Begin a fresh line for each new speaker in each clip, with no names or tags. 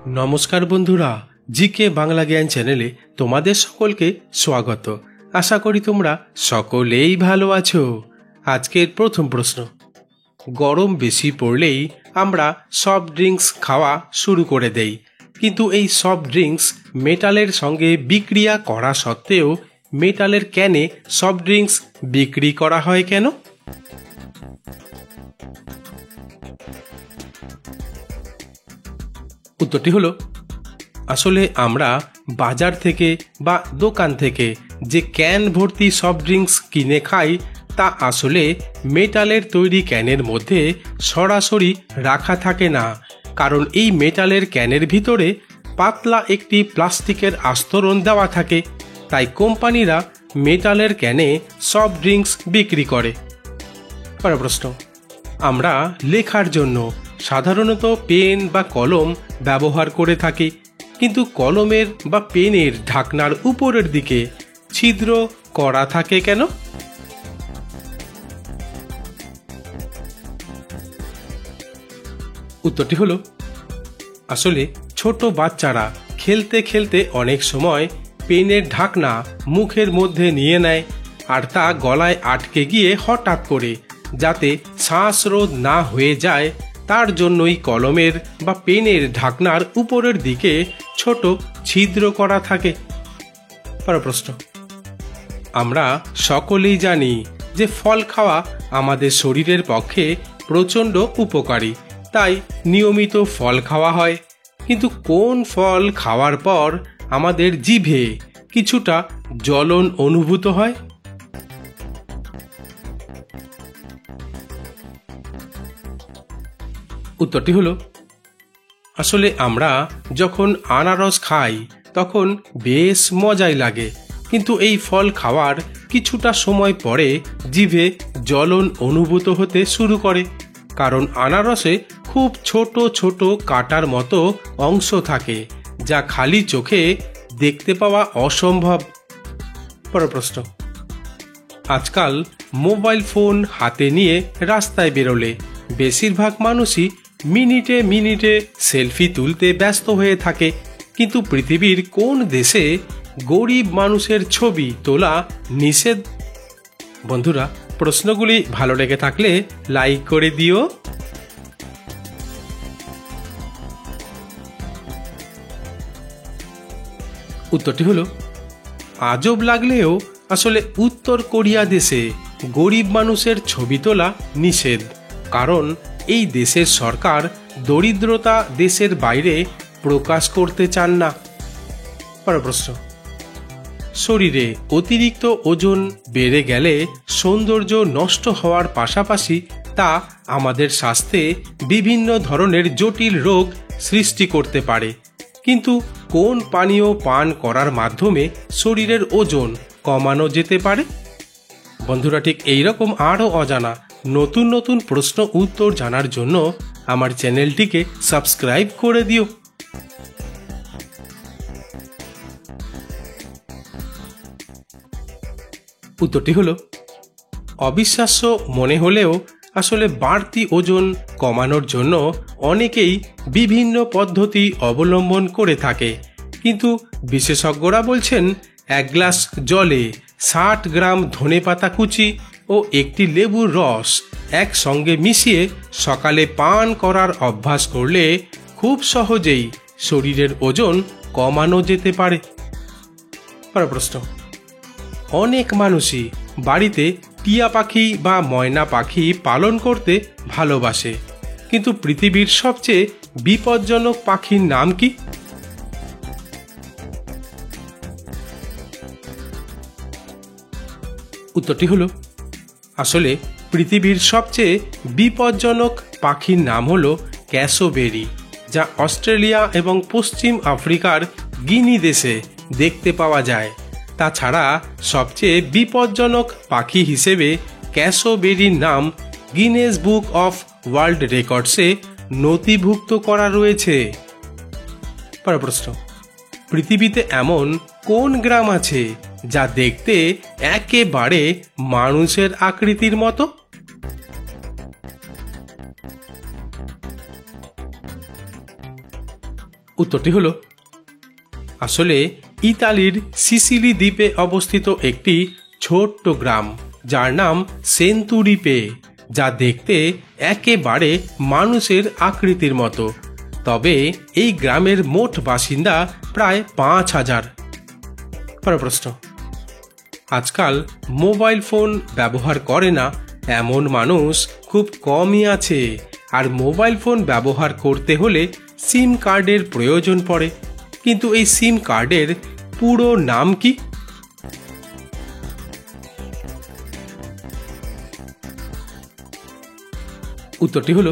নমস্কার বন্ধুরা, জিকে বাংলা জ্ঞান চ্যানেলে তোমাদের সকলকে স্বাগত। আশা করি তোমরা সকলেই ভালো আছো। আজকের প্রথম প্রশ্ন, গরম বেশি পড়লেই আমরা সফট ড্রিঙ্কস খাওয়া শুরু করে দেই, কিন্তু এই সফট ড্রিঙ্কস মেটালের সঙ্গে বিক্রিয়া করা সত্ত্বেও মেটালের ক্যানে সফট ড্রিঙ্কস বিক্রি করা হয় কেন? উত্তরটি হলো, আসলে আমরা বাজার থেকে বা দোকান থেকে যে ক্যান ভর্তি সফট ড্রিঙ্কস কিনে খাই তা আসলে মেটালের তৈরি ক্যানের মধ্যে সরাসরি রাখা থাকে না, কারণ এই মেটালের ক্যানের ভিতরে পাতলা একটি প্লাস্টিকের আস্তরণ দেওয়া থাকে। তাই কোম্পানিরা মেটালের ক্যানে সফট ড্রিঙ্কস বিক্রি করে। পরের প্রশ্ন, আমরা লেখার জন্য সাধারণত পেন বা কলম ব্যবহার করে থাকি, কিন্তু কলমের বা পেনের ঢাকনার উপরের দিকে ছিদ্র করা থাকে কেন? উত্তরটি হলো, আসলে ছোট বাচ্চারা খেলতে খেলতে অনেক সময় পেনের ঢাকনা মুখের মধ্যে নিয়ে নেয়, আর তা গলায় আটকে গিয়ে হঠাৎ করে যাতে শ্বাসরোধ না হয়ে যায় তার জন্যই কলমের বা পেনের ঢাকনার উপরের দিকে ছোট ছিদ্র করা থাকে। পরের প্রশ্ন, আমরা সকলেই জানি যে ফল খাওয়া আমাদের শরীরের পক্ষে প্রচণ্ড উপকারী, তাই নিয়মিত ফল খাওয়া হয়, কিন্তু কোন ফল খাওয়ার পর আমাদের জিভে কিছুটা জ্বলন অনুভূত হয়? উত্তরটি হলো, আসলে আমরা যখন আনারস খাই তখন বেশ মজাই লাগে, কিন্তু এই ফল খাওয়ার কিছুটা সময় পরে জিভে জ্বলন অনুভূত হতে শুরু করে, কারণ আনারসে খুব ছোট ছোট কাঁটার মতো অংশ থাকে যা খালি চোখে দেখতে পাওয়া অসম্ভব। পরের প্রশ্ন, আজকাল মোবাইল ফোন হাতে নিয়ে রাস্তায় বেরোলে বেশিরভাগ মানুষই মিনিটে মিনিটে সেলফি তুলতে ব্যস্ত হয়ে থাকে, কিন্তু পৃথিবীর কোন দেশে গরিব মানুষের ছবি তোলা নিষেধ? বন্ধুরা, প্রশ্নগুলি ভালো লেগে থাকলে লাইক করে দিও। উত্তরটি হলো, আজব লাগলেও আসলে উত্তর কোরিয়া দেশে গরিব মানুষের ছবি তোলা নিষেধ, কারণ এই দেশের সরকার দরিদ্রতা দেশের বাইরে প্রকাশ করতে চান না। পরের প্রশ্ন, শরীরে অতিরিক্ত ওজন বেড়ে গেলে সৌন্দর্য নষ্ট হওয়ার পাশাপাশি তা আমাদের স্বাস্থ্যে বিভিন্ন ধরনের জটিল রোগ সৃষ্টি করতে পারে, কিন্তু কোন পানীয় পান করার মাধ্যমে শরীরের ওজন কমানো যেতে পারে? বন্ধুরা, ঠিক এইরকম আরও অজানা নতুন নতুন প্রশ্ন উত্তর জানার জন্য আমার চ্যানেলটিকে সাবস্ক্রাইব করে দিও। উত্তরটি হলো, অবিশ্বাস্য মনে হলেও আসলে বাড়তি ওজন কমানোর জন্য অনেকেই বিভিন্ন পদ্ধতি অবলম্বন করে থাকে, কিন্তু বিশেষজ্ঞরা বলছেন 1 গ্লাস জলে 60 গ্রাম ধনেপাতা কুচি ও একটি লেবুর রস একসঙ্গে মিশিয়ে সকালে পান করার অভ্যাস করলে খুব সহজেই শরীরের ওজন কমানো যেতে পারে। পরের প্রশ্ন, অনেক মানুষই বাড়িতে টিয়া পাখি বা ময়না পাখি পালন করতে ভালোবাসে, কিন্তু পৃথিবীর সবচেয়ে বিপজ্জনক পাখির নাম কি? উত্তরটি হলো, আসলে পৃথিবীর সবচেয়ে বিপজ্জনক পাখির নাম হলো ক্যাসোবেরি, যা অস্ট্রেলিয়া এবং পশ্চিম আফ্রিকার গিনি দেশে দেখতে পাওয়া যায়। তাছাড়া সবচেয়ে বিপজ্জনক পাখি হিসেবে ক্যাসোবেরির নাম গিনেস বুক অফ ওয়ার্ল্ড রেকর্ডসে নথিভুক্ত করা রয়েছে। পরের প্রশ্ন, পৃথিবীতে এমন কোন গ্রাম আছে যা দেখতে একেবারে মানুষের আকৃতির মতো? উত্তরটি হলো আসলে ইতালির সিসিলি দ্বীপে অবস্থিত একটি ছোট্ট গ্রাম যার নাম সেন্তুরিপে, যা দেখতে একেবারে মানুষের আকৃতির মতো। তবে এই গ্রামের মোট বাসিন্দা প্রায় ৫,০০০। পরের প্রশ্ন, আজকাল মোবাইল ফোন ব্যবহার করে না এমন মানুষ খুব কমই আছে, আর মোবাইল ফোন ব্যবহার করতে হলে সিম কার্ডের প্রয়োজন পড়ে। কিন্তু এই সিম কার্ডের পুরো নাম কি? উত্তরটি হলো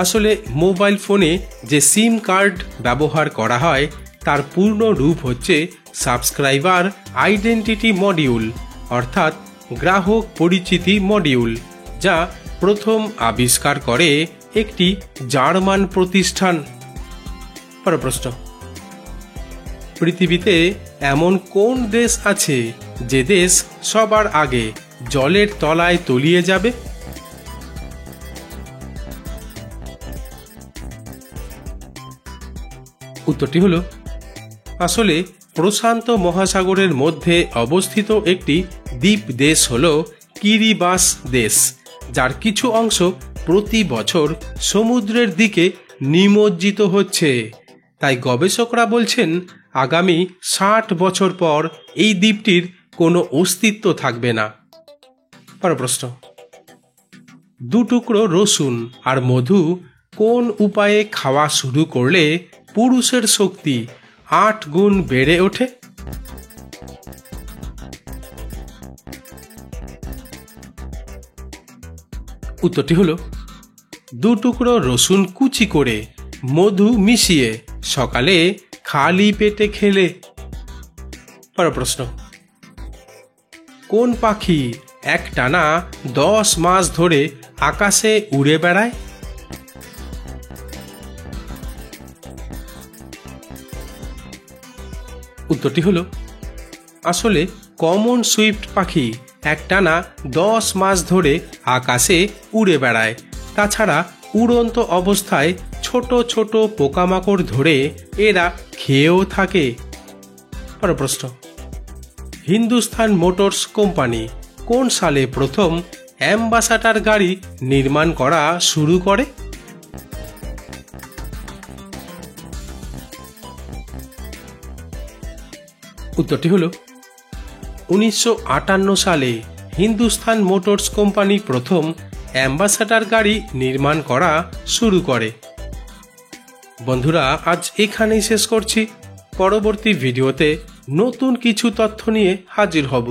আসলে মোবাইল ফোনে যে সিম কার্ড ব্যবহার করা হয় তার পূর্ণ রূপ হচ্ছে সাবস্ক্রাইবার আইডেন্টিটি মডিউল, অর্থাৎ গ্রাহক পরিচিতি মডিউল, যা প্রথম আবিষ্কার করে একটি জার্মান প্রতিষ্ঠান। পরের প্রশ্ন, পৃথিবীতে এমন কোন দেশ আছে যে দেশ সবার আগে জলের তলায় তলিয়ে যাবে? উত্তরটি হলো আসলে প্রশান্ত মহাসাগরের মধ্যে অবস্থিত একটি দ্বীপ দেশ হল কিরিবাস দেশ, যার কিছু অংশ প্রতি বছর সমুদ্রের দিকে নিমজ্জিত হচ্ছে। তাই গবেষকরা বলছেন আগামী ৬০ বছর পর এই দ্বীপটির কোনো অস্তিত্ব থাকবে না। পরের প্রশ্ন, ২ টুকরো রসুন আর মধু কোন উপায়ে খাওয়া শুরু করলে পুরুষের শক্তি ৮ গুণ বেড়ে ওঠে? উত্তরটি হলো ২ টুকরো রসুন কুচি করে মধু মিশিয়ে সকালে খালি পেটে খেলে। পরের প্রশ্ন, কোন পাখি একটানা ১০ মাস ধরে আকাশে উড়ে বেড়ায়? উত্তরটি হলো আসলে কমন সুইফট পাখি একটানা ১০ মাস ধরে আকাশে উড়ে বেড়ায়। তাছাড়া উড়ন্ত অবস্থায় ছোট ছোট পোকামাকড় ধরে এরা খেয়েও থাকে। পরের প্রশ্ন, হিন্দুস্তান মোটরস কোম্পানি কোন সালে প্রথম অ্যাম্বাসাডর গাড়ি নির্মাণ করা শুরু করে? উত্তরটি হলো ১৯৫৮ সালে হিন্দুস্তান মোটরস কোম্পানি প্রথম অ্যাম্বাসাডর গাড়ি নির্মাণ করা শুরু করে। বন্ধুরা, আজ এখানেই শেষ করছি। পরবর্তী ভিডিওতে নতুন কিছু তথ্য নিয়ে হাজির হব।